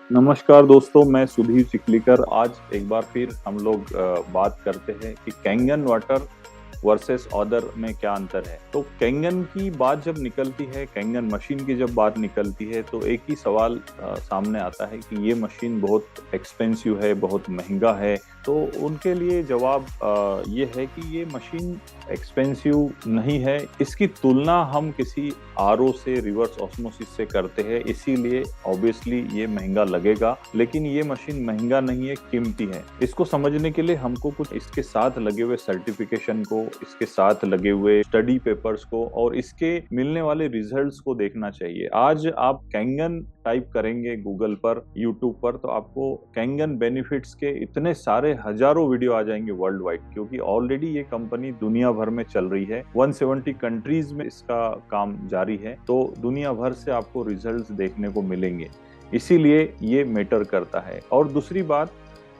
नमस्कार दोस्तों, मैं सुधीर चिखलीकर। आज एक बार फिर हम लोग बात करते हैं कि कैंगन वाटर वर्सेस अदर में क्या अंतर है। तो कैंगन की बात जब निकलती है, कैंगन मशीन की जब बात निकलती है, तो एक ही सवाल सामने आता है कि ये मशीन बहुत एक्सपेंसिव है, बहुत महंगा है। तो उनके लिए जवाब ये है कि ये मशीन एक्सपेंसिव नहीं है। इसकी तुलना हम किसी आरओ से, रिवर्स ऑस्मोसिस से करते हैं, इसीलिए ऑब्वियसली ये महंगा लगेगा। लेकिन ये मशीन महंगा नहीं है, कीमती है। इसको समझने के लिए हमको कुछ इसके साथ लगे हुए सर्टिफिकेशन को, इसके साथ लगे हुए स्टडी पेपर्स को और इसके मिलने वाले रिजल्ट्स को देखना चाहिए। आज आप कैंगन टाइप करेंगे गूगल पर, यूट्यूब पर, तो आपको कैंगन बेनिफिट्स के इतने सारे हजारों वीडियो आ जाएंगे वर्ल्ड वाइड, क्योंकि ऑलरेडी ये कंपनी दुनिया भर में चल रही है। 170 कंट्रीज में इसका काम जारी है, तो दुनिया भर से आपको रिजल्ट्स देखने को मिलेंगे। इसीलिए ये मैटर करता है। और दूसरी बात,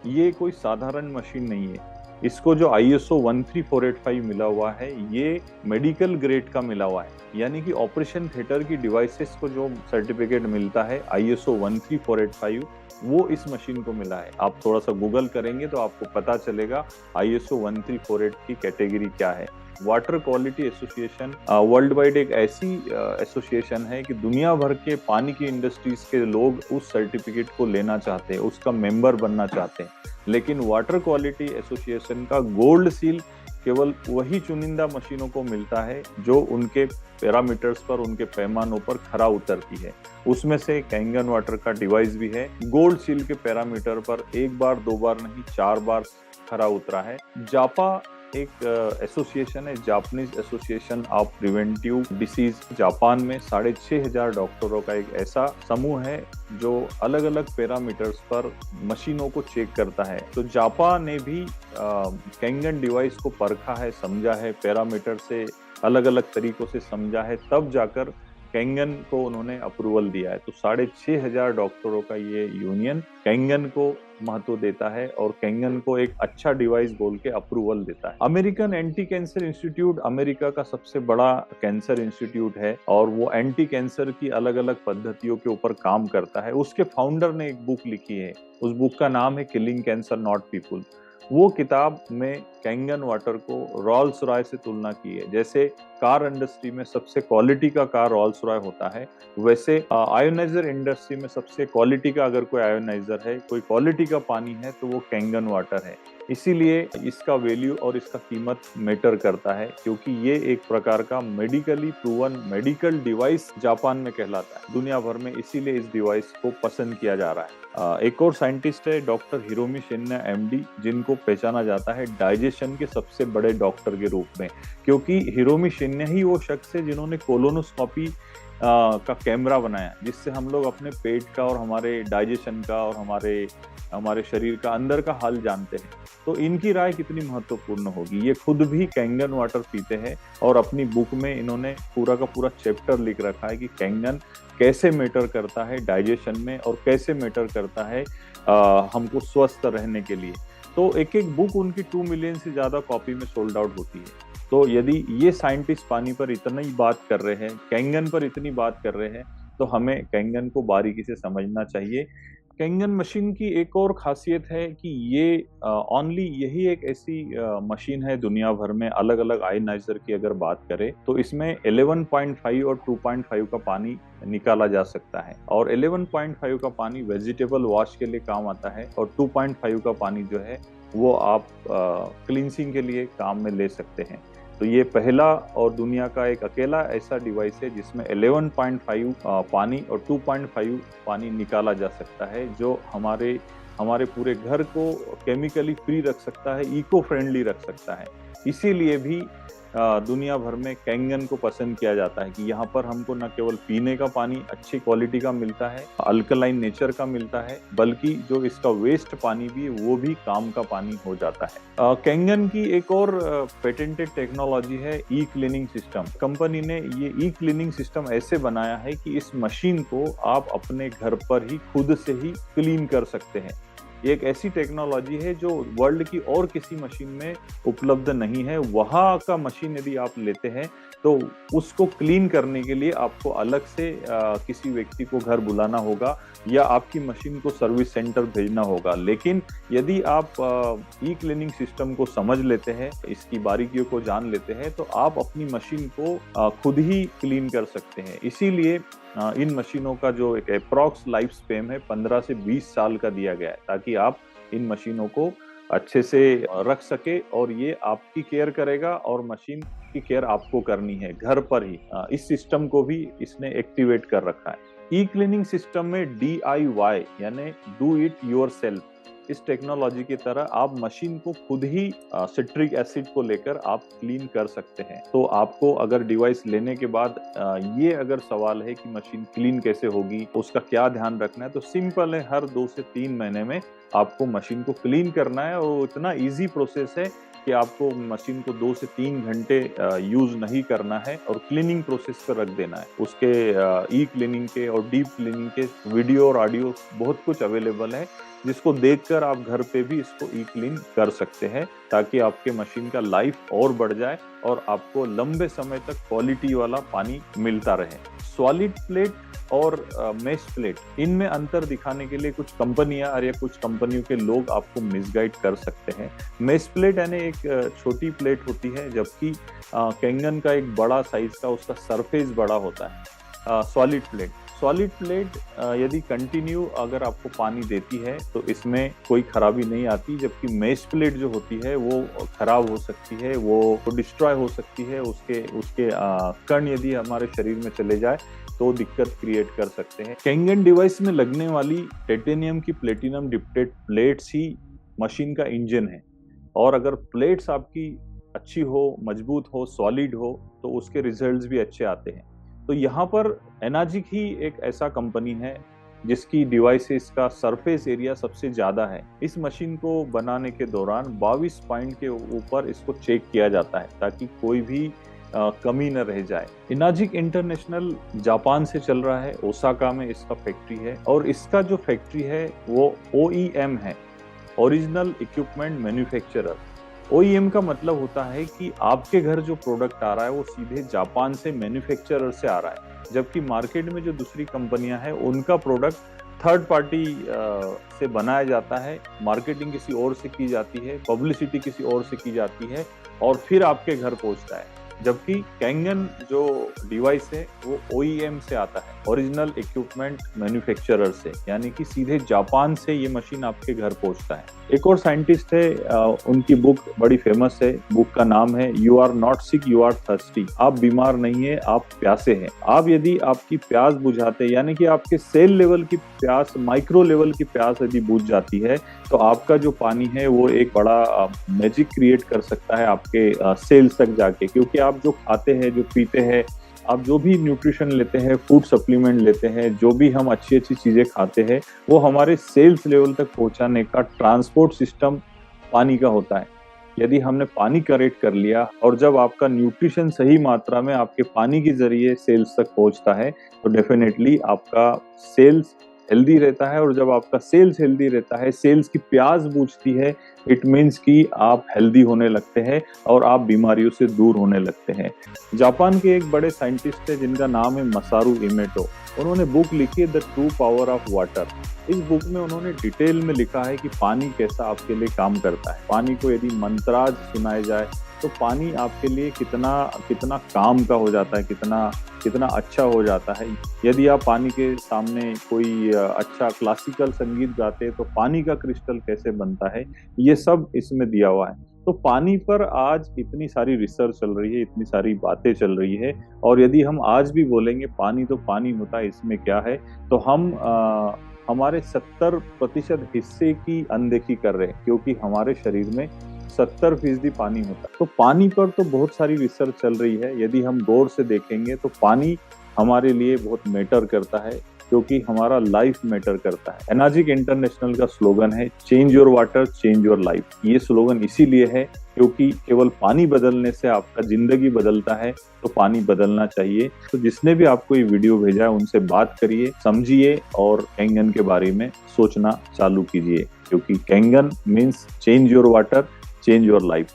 ये कोई साधारण मशीन नहीं है। इसको जो ISO 13485 मिला हुआ है, ये मेडिकल ग्रेड का मिला हुआ है। यानी कि ऑपरेशन थिएटर की डिवाइसेस को जो सर्टिफिकेट मिलता है ISO 13485, वो इस मशीन को मिला है। आप थोड़ा सा गूगल करेंगे तो आपको पता चलेगा ISO 1348 की कैटेगरी क्या है। Water quality association world wide एक ऐसी एसोसिएशन है कि दुनिया भर के पानी की इंडस्ट्रीज के लोग उस सर्टिफिकेट को लेना चाहते हैं, उसका मेंबर बनना चाहते हैं। लेकिन वाटर क्वालिटी एसोसिएशन का गोल्ड सील केवल वही चुनिंदा मशीनों को मिलता है जो उनके पैरामीटर्स पर, उनके पैमानों पर खरा उतरती है। उसमें से कैंगन वाटर का डिवाइस भी है। गोल्ड सील के पैरामीटर पर एक बार, दो बार नहीं, 4 बार खरा उतरा है। जापा एक एसोसिएशन है, Japanese association of preventive disease. Japan में 6500 डॉक्टरों का एक ऐसा समूह है जो अलग अलग पैरामीटर्स पर मशीनों को चेक करता है। तो जापा ने भी कैंगन डिवाइस को परखा है, समझा है, पैरामीटर से अलग अलग तरीकों से समझा है, तब जाकर कैंगन को उन्होंने अप्रूवल दिया है। तो 6500 डॉक्टरों का ये यूनियन कैंगन को महत्व देता है और कैंगन को एक अच्छा डिवाइस बोल के अप्रूवल देता है। American anti cancer institute America का सबसे बड़ा कैंसर इंस्टीट्यूट है और वो एंटी कैंसर की अलग अलग पद्धतियों के ऊपर काम करता है। उसके फाउंडर ने एक बुक लिखी है, उस बुक का नाम है किलिंग कैंसर नॉट पीपुल। वो किताब में कैंगन वाटर को रॉल्स रॉय से तुलना की है। जैसे कार इंडस्ट्री में सबसे क्वालिटी का कार रॉल्स रॉय होता है, वैसे आयोनाइजर इंडस्ट्री में सबसे क्वालिटी का अगर कोई आयोनाइजर है, कोई क्वालिटी का पानी है, तो वो कैंगन वाटर है। इसीलिए इसका वैल्यू और इसका कीमत मैटर करता है, क्योंकि ये एक प्रकार का medically proven medical device Japan में कहलाता है दुनिया भर में। इसीलिए इस डिवाइस को पसंद किया जा रहा है। एक और साइंटिस्ट है डॉक्टर हिरोमी शिन्या MD, जिनको पहचाना जाता है डाइजेशन के सबसे बड़े डॉक्टर के रूप में, क्योंकि हिरोमी शिन्या ही वो शख्स है जिन्होंने कोलोनोस्कोपी का कैमरा बनाया, जिससे हम लोग अपने पेट का और हमारे डाइजेशन का और हमारे शरीर का अंदर का हाल जानते हैं। तो इनकी राय कितनी महत्वपूर्ण होगी। ये खुद भी कैंगन वाटर पीते हैं और अपनी बुक में इन्होंने पूरा का पूरा चैप्टर लिख रखा है कि कैंगन कैसे मैटर करता है डाइजेशन में और कैसे मैटर करता है हमको स्वस्थ रहने के लिए। तो एक एक बुक उनकी 2 मिलियन से ज्यादा कॉपी में सोल्ड आउट होती है। तो यदि ये साइंटिस्ट पानी पर इतना ही बात कर रहे हैं, कैंगन पर इतनी बात कर रहे हैं, तो हमें कैंगन को बारीकी से समझना चाहिए। कैंगन मशीन की एक और खासियत है कि ये ओनली यही एक ऐसी मशीन है दुनिया भर में, अलग अलग आयोनाइजर की अगर बात करें तो इसमें 11.5 और 2.5 का पानी निकाला जा सकता है। और 11.5 का पानी वेजिटेबल वॉश के लिए काम आता है और 2.5 का पानी जो है वो आप क्लींसिंग के लिए काम में ले सकते हैं। तो ये पहला और दुनिया का एक अकेला ऐसा डिवाइस है जिसमें 11.5 पानी और 2.5 पानी निकाला जा सकता है, जो हमारे पूरे घर को केमिकली फ्री रख सकता है, इको फ्रेंडली रख सकता है। इसीलिए भी दुनिया भर में कैंगन को पसंद किया जाता है कि यहाँ पर हमको न केवल पीने का पानी अच्छी क्वालिटी का मिलता है, अल्कलाइन नेचर का मिलता है, बल्कि जो इसका वेस्ट पानी भी वो भी काम का पानी हो जाता है। कैंगन की एक और पेटेंटेड टेक्नोलॉजी है ई क्लीनिंग सिस्टम। कंपनी ने ये ई क्लीनिंग सिस्टम ऐसे बनाया है कि इस मशीन को आप अपने घर पर ही खुद से ही क्लीन कर सकते हैं। ये एक ऐसी टेक्नोलॉजी है जो वर्ल्ड की और किसी मशीन में उपलब्ध नहीं है। वहाँ का मशीन यदि आप लेते हैं तो उसको क्लीन करने के लिए आपको अलग से किसी व्यक्ति को घर बुलाना होगा या आपकी मशीन को सर्विस सेंटर भेजना होगा। लेकिन यदि आप ई क्लीनिंग सिस्टम को समझ लेते हैं, इसकी बारीकियों को जान लेते हैं, तो आप अपनी मशीन को खुद ही क्लीन कर सकते हैं। इसीलिए इन मशीनों का जो एक अप्रॉक्स लाइफ स्पेन है 15 से 20 साल का दिया गया है, ताकि आप इन मशीनों को अच्छे से रख सके और ये आपकी केयर करेगा और मशीन की केयर आपको करनी है घर पर ही। इस सिस्टम को भी इसने एक्टिवेट कर रखा है। ई क्लीनिंग सिस्टम में DIY यानी डू इट योरसेल्फ, इस टेक्नोलॉजी की तरह आप मशीन को खुद ही सिट्रिक एसिड को लेकर आप क्लीन कर सकते हैं। तो आपको अगर डिवाइस लेने के बाद ये अगर सवाल है कि मशीन क्लीन कैसे होगी, उसका क्या ध्यान रखना है, तो सिंपल है, हर 2 से 3 महीने में आपको मशीन को क्लीन करना है और इतना इजी प्रोसेस है कि आपको मशीन को 2 से 3 घंटे यूज नहीं करना है और क्लीनिंग प्रोसेस पर रख देना है। उसके ई क्लीनिंग के और डीप क्लीनिंग के वीडियो और ऑडियो बहुत कुछ अवेलेबल है, जिसको देखकर आप घर पे भी इसको ई क्लीन कर सकते हैं, ताकि आपके मशीन का लाइफ और बढ़ जाए और आपको लंबे समय तक क्वालिटी वाला पानी मिलता रहे। सॉलिड प्लेट और मेश प्लेट, इनमें अंतर दिखाने के लिए कुछ कंपनियां या कुछ कंपनियों के लोग आपको मिसगाइड कर सकते हैं। मेश प्लेट यानी एक छोटी प्लेट होती है, जबकि कैंगन का एक बड़ा साइज का उसका सरफेस बड़ा होता है। सॉलिड प्लेट यदि कंटिन्यू अगर आपको पानी देती है तो इसमें कोई खराबी नहीं आती, जबकि मेश प्लेट जो होती है वो खराब हो सकती है, वो डिस्ट्रॉय हो सकती है। उसके कण यदि हमारे शरीर में चले जाए तो दिक्कत क्रिएट कर सकते हैं। कैंगन डिवाइस में लगने वाली टाइटेनियम की प्लेटिनम डिप्टेड प्लेट्स ही मशीन का इंजन है, और अगर प्लेट्स आपकी अच्छी हो, मजबूत हो, सॉलिड हो, तो उसके रिजल्ट्स भी अच्छे आते हैं। तो यहाँ पर एनाजिक ही एक ऐसा कंपनी है जिसकी डिवाइसेस का सरफेस एरिया सबसे ज्यादा है। इस मशीन को बनाने के दौरान 22 पॉइंट के ऊपर इसको चेक किया जाता है, ताकि कोई भी कमी न रह जाए। एनाजिक इंटरनेशनल जापान से चल रहा है, ओसाका में इसका फैक्ट्री है, और इसका जो फैक्ट्री है वो OEM है, ओरिजिनल इक्विपमेंट मैन्युफैक्चरर। OEM का मतलब होता है कि आपके घर जो प्रोडक्ट आ रहा है वो सीधे जापान से मैन्युफैक्चरर से आ रहा है, जबकि मार्केट में जो दूसरी कंपनियां हैं उनका प्रोडक्ट थर्ड पार्टी से बनाया जाता है, मार्केटिंग किसी और से की जाती है, पब्लिसिटी किसी और से की जाती है, और फिर आपके घर पहुंचता है। जबकि कैंगन जो डिवाइस है वो OEM से आता है, ओरिजिनल इक्विपमेंट मैन्युफैक्चरर से, यानी कि सीधे जापान से ये मशीन आपके घर पहुंचता है। एक और साइंटिस्ट है, उनकी बुक बड़ी फेमस है, बुक का नाम है you are not sick you are thirsty. आप बीमार नहीं है, आप प्यासे हैं। आप यदि आपकी प्यास बुझाते, यानी कि आपके सेल लेवल की प्यास, माइक्रो लेवल की प्यास यदि बुझ जाती है, तो आपका जो पानी है वो एक बड़ा मैजिक क्रिएट कर सकता है आपके सेल्स तक जाके। क्योंकि आप जो खाते हैं, जो पीते हैं, आप जो भी न्यूट्रिशन लेते हैं, फूड सप्लीमेंट लेते हैं, जो भी हम अच्छी चीजें खाते हैं, वो हमारे सेल्स लेवल तक पहुंचाने का ट्रांसपोर्ट सिस्टम पानी का होता है। यदि हमने पानी करेक्ट कर लिया और जब आपका न्यूट्रिशन सही मात्रा में आपके पानी के जरिए सेल्स तक पहुंचता है, तो डेफिनेटली आपका सेल्स हेल्दी रहता है, और जब आपका सेल्स हेल्दी रहता है, सेल्स की प्यास बुझती है, इट मीन्स कि आप हेल्दी होने लगते हैं और आप बीमारियों से दूर होने लगते हैं। जापान के एक बड़े साइंटिस्ट है जिनका नाम है मसारू इमोटो। उन्होंने बुक लिखी है the true power of water. इस बुक में उन्होंने डिटेल में लिखा है कि पानी कैसा आपके लिए काम करता है। पानी को यदि मंत्राज सुनाया जाए तो पानी आपके लिए कितना काम का हो जाता है, कितना अच्छा हो जाता है। यदि आप पानी के सामने कोई अच्छा क्लासिकल संगीत गाते हैं तो पानी का क्रिस्टल कैसे बनता है, ये सब इसमें दिया हुआ है। तो पानी पर आज इतनी सारी रिसर्च चल रही है, इतनी सारी बातें चल रही है, और यदि हम आज भी बोलेंगे पानी तो पानी होता है, इसमें क्या है, तो हम हमारे 70% हिस्से की अनदेखी कर रहे हैं, क्योंकि हमारे शरीर में 70% पानी होता है। तो पानी पर तो बहुत सारी रिसर्च चल रही है। यदि हम गौर से देखेंगे तो पानी हमारे लिए बहुत मैटर करता है, क्योंकि हमारा लाइफ मैटर करता है। एनाजिक इंटरनेशनल का स्लोगन है change your water change your life. ये स्लोगन इसीलिए है क्योंकि केवल पानी बदलने से आपका जिंदगी बदलता है, तो पानी बदलना चाहिए। तो जिसने भी आपको ये वीडियो भेजा है उनसे बात करिए, समझिए और कैंगन के बारे में सोचना चालू कीजिए, क्योंकि Kangen means change your water change your life.